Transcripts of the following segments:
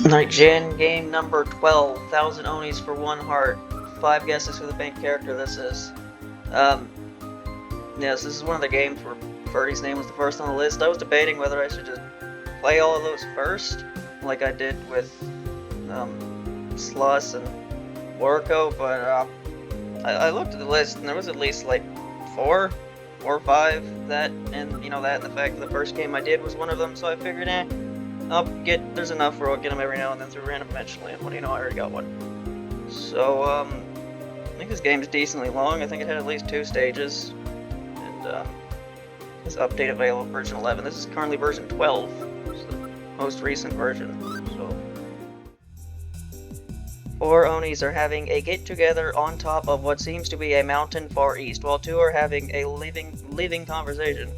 Alright, Jan, game number 12. 1,000 Onis for 1 heart. 5 guesses who the main character this is. Yes, this is one of the games where Ferdy's name was the first on the list. I was debating whether I should just play all of those first, like I did with Sluss and Warco, but I looked at the list and there was at least like 4 or 5 that, and you know, that and the fact that the first game I did was one of them, so I figured, there's enough where I'll get them every now and then through random eventually, and what do you know, I already got one. So, I think this game's decently long. I think it had at least 2 stages, and this update available version 11. This is currently version 12, it's the most recent version, so. 4 Onis are having a get-together on top of what seems to be a mountain far east, while 2 are having a living conversation.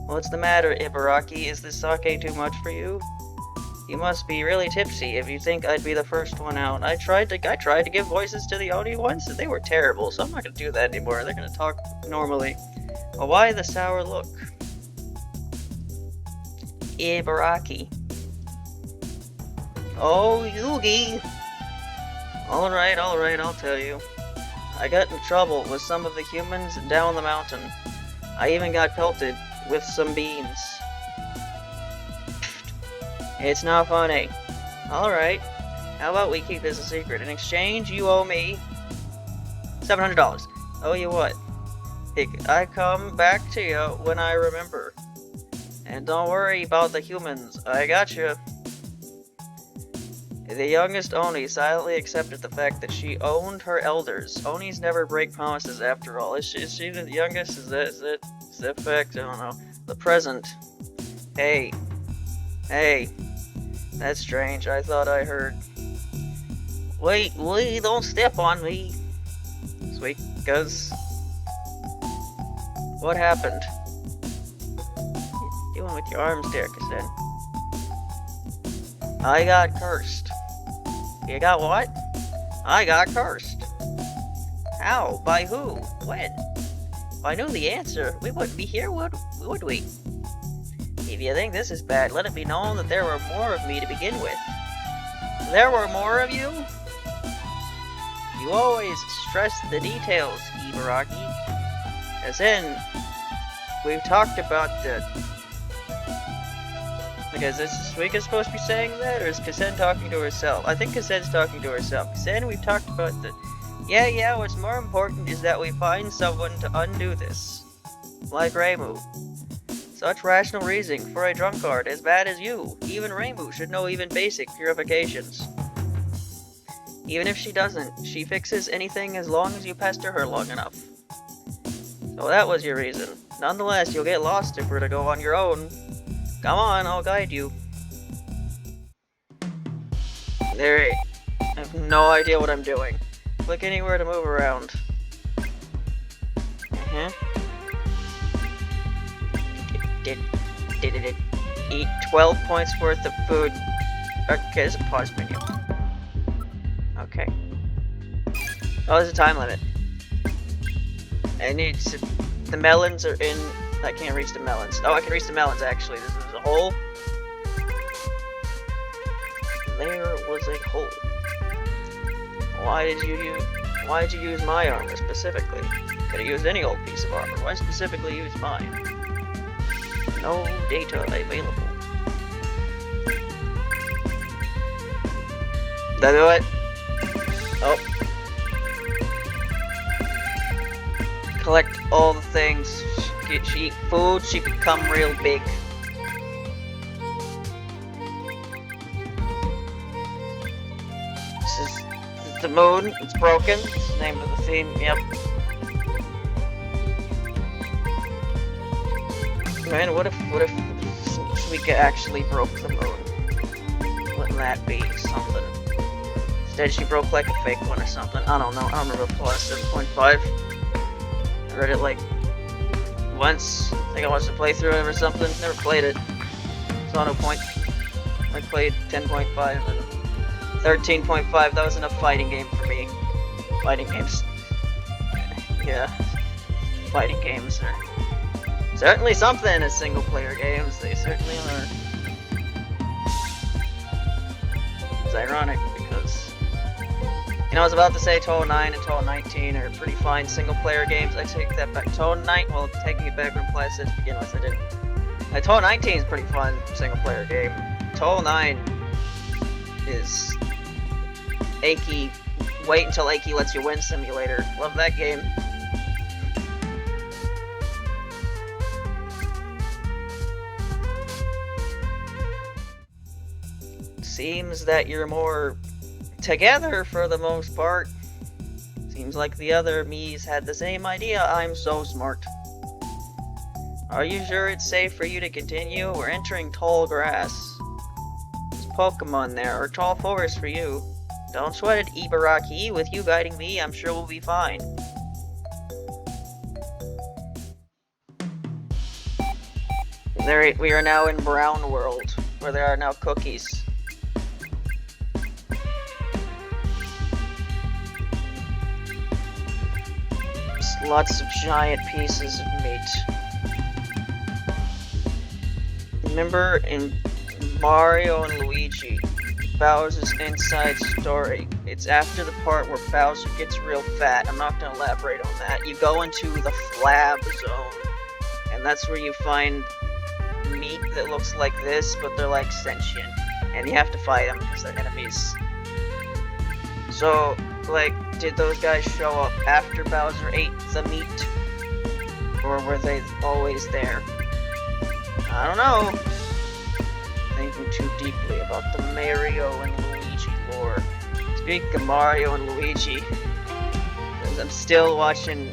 What's the matter, Ibaraki? Is this sake too much for you? You must be really tipsy if you think I'd be the first one out. I tried to give voices to the Oni once, and they were terrible, so I'm not gonna do that anymore. They're gonna talk normally. Well, why the sour look? Ibaraki. Oh, Yugi! Alright, I'll tell you. I got in trouble with some of the humans down the mountain. I even got pelted with some beans. It's not funny. Alright, how about we keep this a secret? In exchange, you owe me $700. Owe you what? I come back to you when I remember. And don't worry about the humans, I got you. The youngest Oni silently accepted the fact that she owned her elders. Onis never break promises after all. Is she the youngest? Is that fact? I don't know. The present. Hey. That's strange. I thought I heard. Wait, don't step on me. Suikas. What happened? What are you doing with your arms there, Kasen? I got cursed. You got what? I got cursed. How? By who? When? If I knew the answer, we wouldn't be here, would we? If you think this is bad, let it be known that there were more of me to begin with. There were more of you? You always stress the details, Ibaraki. As in, we've talked about the... Okay, is this Suika supposed to be saying that, or is Kasen talking to herself? I think Kasen's talking to herself. Kasen, we've talked about the... Yeah, what's more important is that we find someone to undo this. Like Reimu. Such rational reasoning for a drunkard as bad as you. Even Reimu should know even basic purifications. Even if she doesn't, she fixes anything as long as you pester her long enough. So that was your reason. Nonetheless, you'll get lost if we're to go on your own. Come on, I'll guide you. There, I have no idea what I'm doing. Click anywhere to move around. Did it eat 12 points worth of food? Okay, there's a pause menu. Okay. Oh, there's a time limit. I need to... The melons are in... I can't reach the melons. Oh, I can reach the melons, actually. This is a hole. There was a hole. Why did you use my armor specifically? Could have used any old piece of armor. Why specifically use mine? No data available. Did I do it? Oh. Collect all the things. She eat food, she become real big. This is the moon. It's broken. It's the name of the theme. Yep. Man, what if Suika actually broke the moon? Wouldn't that be something? Instead, she broke like a fake one or something. I don't know. I don't remember the plot 7.5. I read it like once. I think I watched a playthrough of it or something. Never played it. Saw no point. I played 10.5 and 13.5. That was enough fighting game for me. Fighting games. Yeah. Fighting games are certainly something as single player games. They certainly are. It's ironic because, you know, I was about to say Touhou 9 and Touhou 19 are pretty fine single-player games. I take that back. Touhou 9, well, taking it back from I said to begin with, I didn't. Touhou 19 is a pretty fun single-player game. Touhou 9 is achy. Wait until Achy lets you win simulator. Love that game. Seems that you're more together for the most part. Seems like the other me's had the same idea. I'm so smart. Are you sure it's safe for you to continue? We're entering tall grass. There's Pokemon there, or tall forest for you. Don't sweat it, Ibaraki. With you guiding me, I'm sure we'll be fine. We are now in Brown World, where there are now cookies. Just lots of giant pieces of meat. Remember in Mario and Luigi, Bowser's inside story. It's after the part where Bowser gets real fat. I'm not going to elaborate on that. You go into the Flab zone, and that's where you find meat that looks like this, but they're like sentient, and you have to fight them because they're enemies. So, like, did those guys show up after Bowser ate the meat, or were they always there? I don't know. Thinking too deeply about the Mario and Luigi lore. Speaking of Mario and Luigi, I'm still watching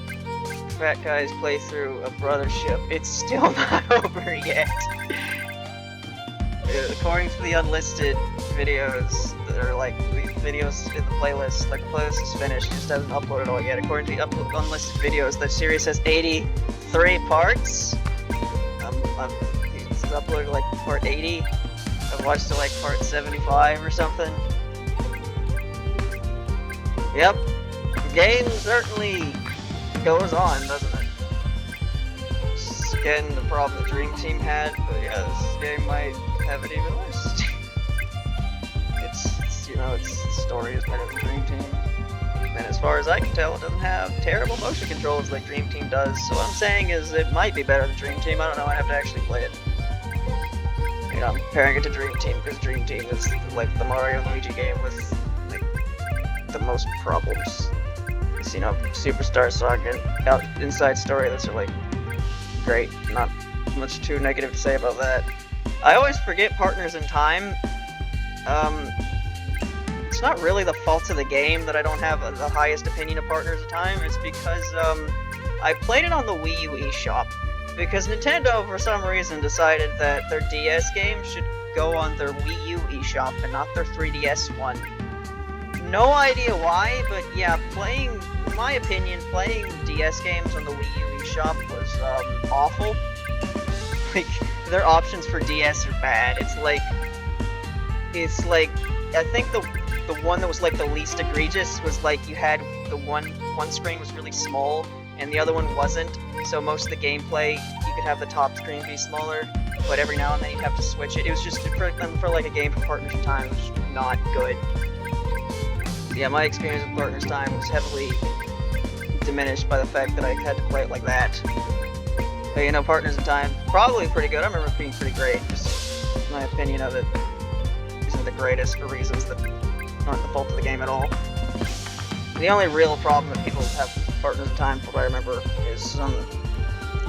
Fat Guy's playthrough of Brothership. It's still not over yet. According to the unlisted videos, that are like the videos in the playlist, like the playlist is finished, it just hasn't uploaded all yet. According to the unlisted videos, that series has 83 parts. It's uploaded like part 80. I've watched to like part 75 or something. Yep. The game certainly goes on, doesn't it? It's, again, the problem the Dream Team had, but yeah, this game might have it even worse. it's you know, its story is better than Dream Team. And as far as I can tell, it doesn't have terrible motion controls like Dream Team does. So what I'm saying is it might be better than Dream Team. I don't know, I have to actually play it. You know, I'm comparing it to Dream Team because Dream Team is like the Mario and Luigi game with like the most problems. It's, you know, Superstar Saga and Inside Story, those are like great. Not much too negative to say about that. I always forget Partners in Time. It's not really the fault of the game that I don't have the highest opinion of Partners in Time. It's because I played it on the Wii U eShop. Because Nintendo, for some reason, decided that their DS games should go on their Wii U eShop and not their 3DS one. No idea why, but yeah, in my opinion, playing DS games on the Wii U eShop was awful. Like, their options for DS are bad. It's like, I think the one that was like the least egregious was like you had the one screen was really small and the other one wasn't. So most of the gameplay, you could have the top screen be smaller, but every now and then you'd have to switch it. It was just for like a game for Partners in Time, it was just not good. Yeah, my experience with Partners in Time was heavily diminished by the fact that I had to play it like that. But you know, Partners in Time, probably pretty good. I remember it being pretty great. Just my opinion of it isn't the greatest for reasons that aren't the fault of the game at all. The only real problem that people have Partners in Time, from what I remember, is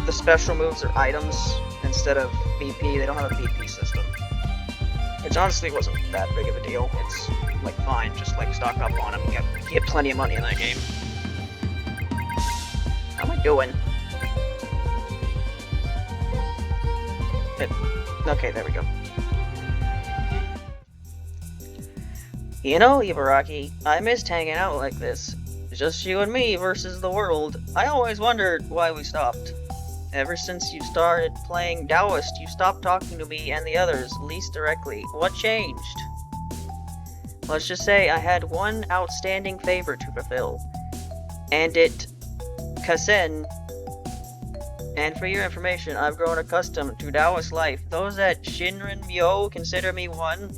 the special moves are items instead of BP. They don't have a BP system. Which honestly wasn't that big of a deal. It's like fine, just like stock up on them. You get plenty of money in that game. How am I doing? Okay, there we go. You know, Ibaraki, I missed hanging out like this. Just you and me versus the world. I always wondered why we stopped. Ever since you started playing Taoist, you stopped talking to me and the others, least directly. What changed? Let's just say I had one outstanding favor to fulfill. And it... Kasen. And for your information, I've grown accustomed to Taoist life. Those at Shinrin Myo consider me one.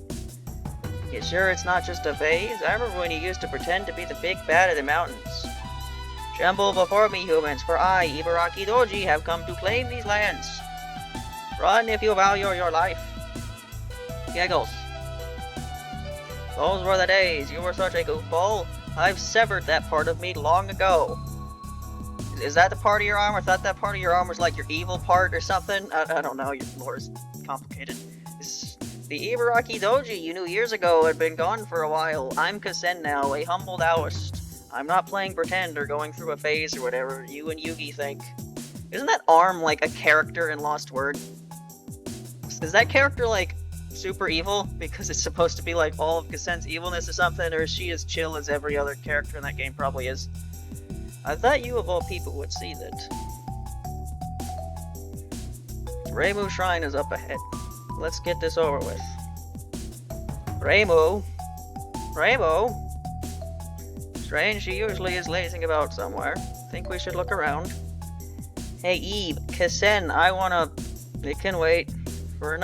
You sure it's not just a phase? I remember when you used to pretend to be the big bad of the mountains. Tremble before me, humans, for I, Ibaraki Doji, have come to claim these lands. Run if you value your life. Giggles. Those were the days. You were such a goofball. I've severed that part of me long ago. Is that the part of your arm? I thought that part of your arm was like your evil part or something. I don't know. Your lore is complicated. The Ibaraki Doji you knew years ago had been gone for a while. I'm Kasen now, a humble Taoist. I'm not playing pretend or going through a phase or whatever you and Yugi think. Isn't that arm like a character in Lost Word? Is that character like super evil because it's supposed to be like all of Kasen's evilness or something, or is she as chill as every other character in that game probably is? I thought you of all people would see that. Reimu Shrine is up ahead. Let's get this over with. Reimu? Reimu? Strange, she usually is lazing about somewhere. Think we should look around. Hey Eve, Kasen, I wanna... It can wait. For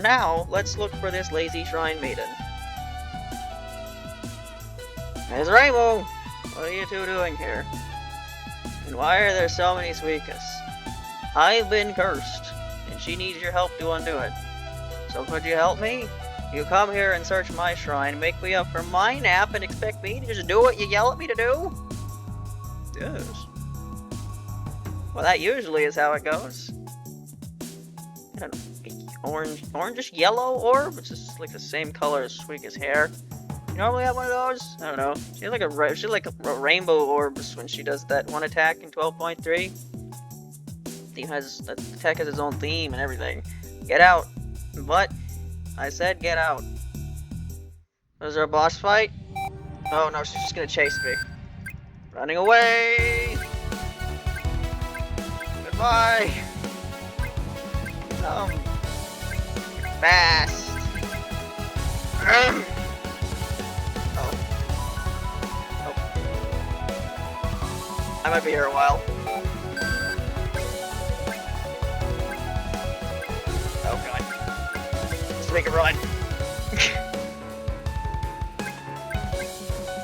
now, let's look for this lazy shrine maiden. Ms. Reimu! What are you two doing here? And why are there so many Suikas? I've been cursed, and she needs your help to undo it. So could you help me? You come here and search my shrine, make me up for my nap, and expect me to just do what you yell at me to do? Yes. Well, that usually is how it goes. I don't know. Orangish yellow orb? It's just like the same color as Suika's hair. You normally have one of those? I don't know. She has like a rainbow orbs when she does that one attack in 12.3. That attack has its own theme and everything. Get out. What? I said get out. Was there a boss fight? Oh no, she's just gonna chase me. Running away! Goodbye! Fast! Oh. I might be here a while. Oh god. Let's make a run.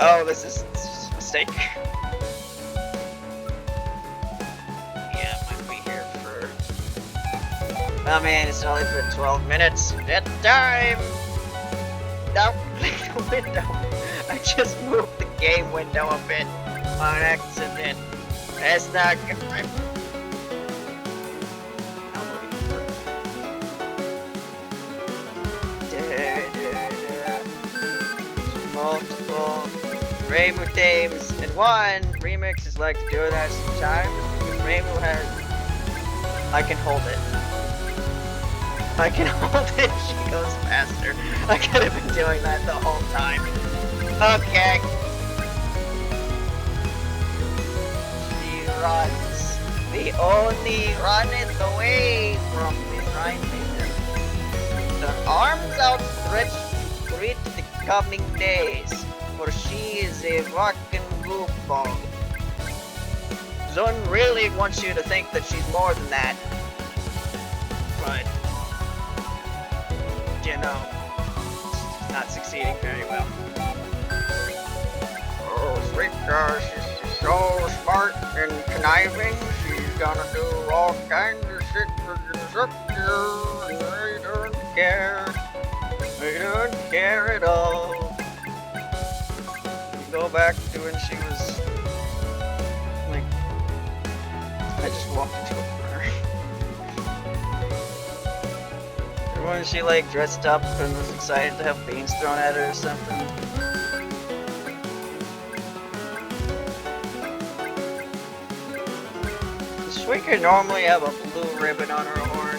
Oh, this is a mistake. Yeah, I might be here for... Oh man, it's only been 12 minutes. Dead time! No, the window. I just moved the game window a bit on accident. That's not good. Multiple Reimu themes in one. Remixes like to do that sometimes because Reimu has... I can hold it. I can hold it, she goes faster. I could have been doing that the whole time. Okay. She runs. The only runneth away from the shrine maiden. The arms outstretched to greet the coming days, for she is a rockin' goofball. Zone really wants you to think that she's more than that. But, you know, she's not succeeding very well. Oh, Suika, she's so smart and conniving, she's gonna do all kinds of shit for you, and I don't care. I don't care at all. We go back to when she was, like, I just walked into a corner. When she, like, dressed up and was excited to have beans thrown at her or something. Does Suika normally have a blue ribbon on her horn? I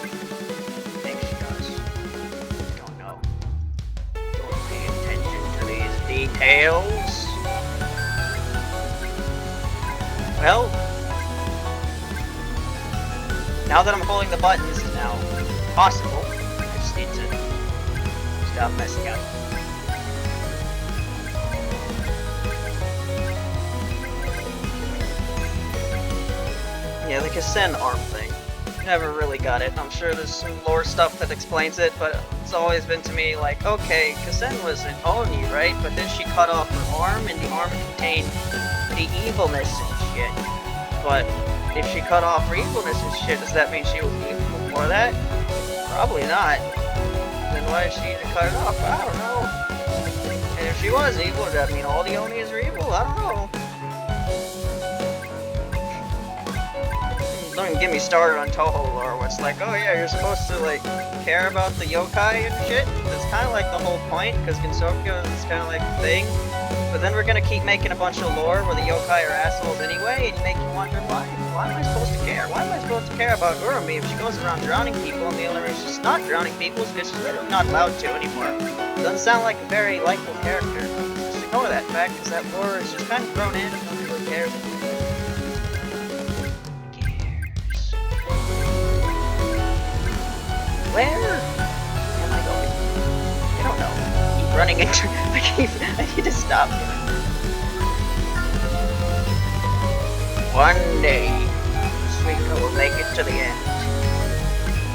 think she does. Don't know. Don't pay attention to these details. Well, now that I'm holding the buttons, it's now possible. I just need to stop messing up. Yeah, the Kasen arm thing. Never really got it. I'm sure there's some lore stuff that explains it, but it's always been to me like, okay, Kasen was an Oni, right? But then she cut off her arm, and the arm contained the evilness and shit. But if she cut off her evilness and shit, does that mean she was evil before that? Probably not. Then why did she need to cut it off? I don't know. And if she was evil, does that mean all the Onis are evil? I don't know. Don't even get me started on Touhou lore, where it's like, oh yeah, you're supposed to, like, care about the yokai and shit. That's kind of like the whole point, because Gensokyo is kind of like the thing. But then we're gonna keep making a bunch of lore where the yokai are assholes anyway, and make you wonder why. Why am I supposed to care? Why am I supposed to care about Urumi if she goes around drowning people, and the only reason she's not drowning people is because she's literally not allowed to anymore? Doesn't sound like a very likable character. Just ignore that fact, because that lore is just kind of thrown in, and nobody really cares. Where am I going? I don't know. I keep running into. I need to stop. One day, Suika will make it to the end.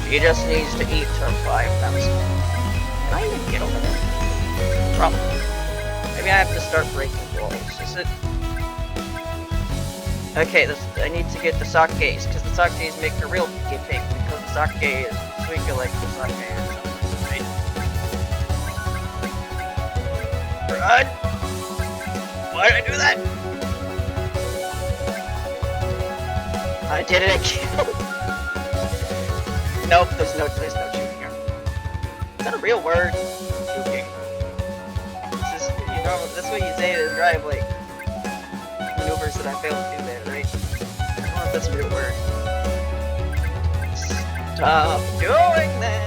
She just needs to eat her 5,000. Can I even get over there? Probably. Maybe I have to start breaking walls. Is it? Okay, I need to get the sakes, because the sakes make the real get big, because the sake is Suika like the sake or something, right? Run! Why did I do that? I did it again! Nope, there's no shooting here. Is that a real word? Shooting. This is, you know, that's what you say to describe, like, maneuvers that I failed to do there, right? I don't know if that's a real word. Stop doing that!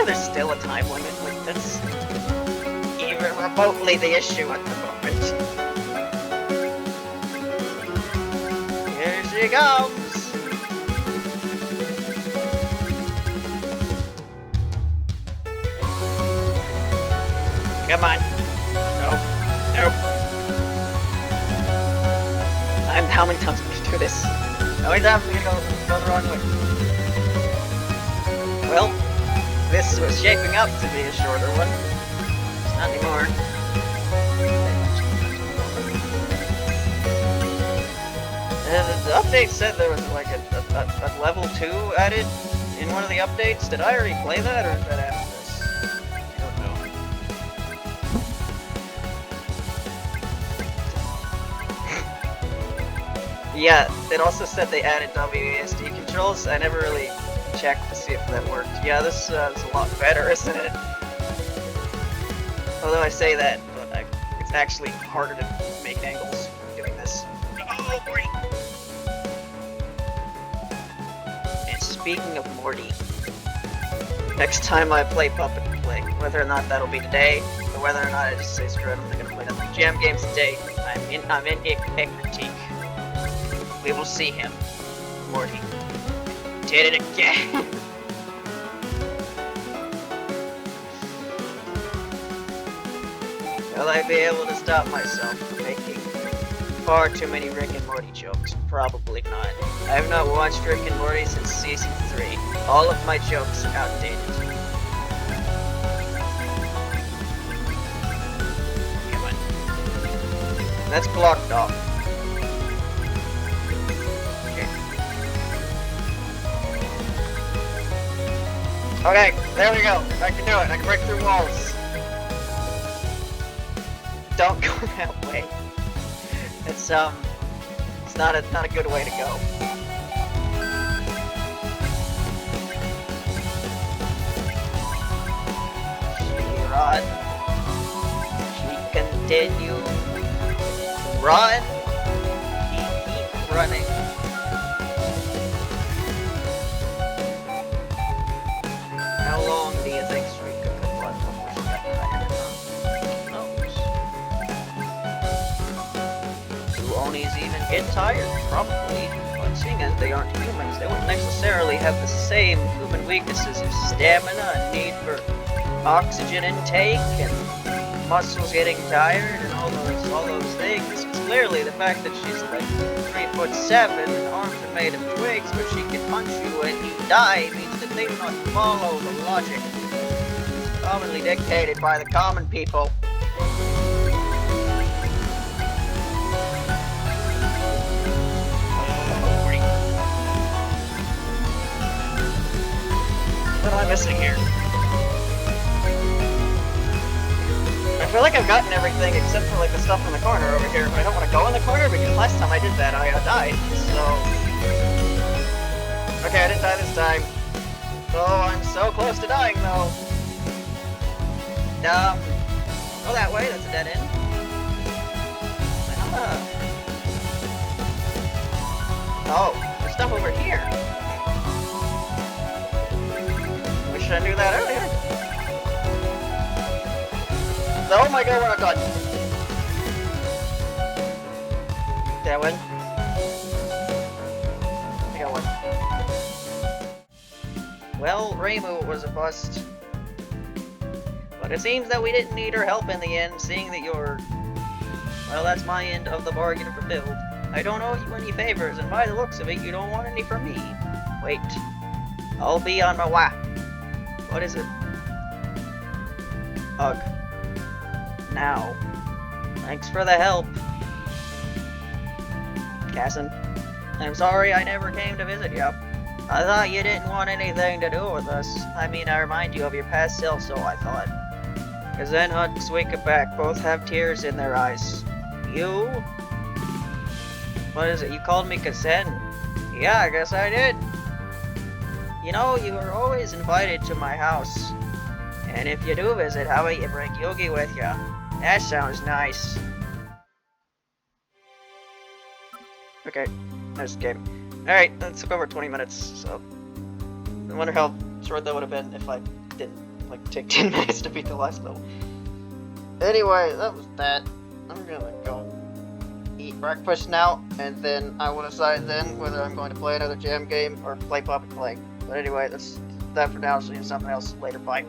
There's still a time limit, like that's even remotely the issue at the moment. Here she comes! Come on. Nope. Nope. How many times am I gonna do this? How many times am I gonna go the wrong way? Well, this was shaping up to be a shorter one. It's not anymore. The update said there was like a level 2 added in one of the updates. Did I already play that, or is that after this? I don't know. Yeah, it also said they added WASD controls. I never really checked to see if that worked. Yeah, this is a lot better, isn't it? Although I say that, but it's actually harder to make angles doing this. Oh, Morty! And speaking of Morty, next time I play Puppet Play, whether or not that'll be today, or whether or not I just say screw it, I'm not gonna play nothing jam games today. I'm in a critique. We will see him. Morty. Did it again! Will I be able to stop myself from making far too many Rick and Morty jokes? Probably not. I have not watched Rick and Morty since season 3. All of my jokes are outdated. Come on. That's blocked off. Okay, there we go. I can do it. I can break through walls. Don't go that way. It's not a good way to go. She run. She continue. Run. Keep running. How long do you think Suika could run before she got tired? Who knows? Do Onis even get tired? Probably. But seeing as they aren't humans, they wouldn't necessarily have the same human weaknesses of stamina and need for oxygen intake and muscles getting tired and all those things. clearly the fact that she's like 3'7" and arms are made of twigs, but she can punch you and you die means that they do not follow the logic commonly dictated by the common people. What am I missing here? I feel like I've gotten everything except for like the stuff in the corner over here, but I don't want to go in the corner because last time I did that I died, so... Okay, I didn't die this time. Oh, I'm so close to dying though. Go that way, that's a dead end. Oh, there's stuff over here. Wish I knew that earlier. Oh my god, we're not done. That one. I got one. Well, Reimu was a bust. But it seems that we didn't need her help in the end, seeing that you're... Well, that's my end of the bargain fulfilled. I don't owe you any favors, and by the looks of it, you don't want any from me. Wait. I'll be on my way. What is it? Ugh. Now. Thanks for the help. Casson. I'm sorry I never came to visit you. I thought you didn't want anything to do with us. I mean, I remind you of your past self, so I thought. Kazen and Suika back both have tears in their eyes. You? What is it? You called me Kazen? Yeah, I guess I did. You know, you are always invited to my house. And if you do visit, how about you bring Yugi with you? That sounds nice. Okay, nice game. Alright, that took over 20 minutes, so... I wonder how short that would have been if I didn't, like, take 10 minutes to beat the last level. Anyway, that was that. I'm gonna go eat breakfast now, and then I will decide then whether I'm going to play another jam game or play Puppet Play. But anyway, that's that for now, so you something else later, bye.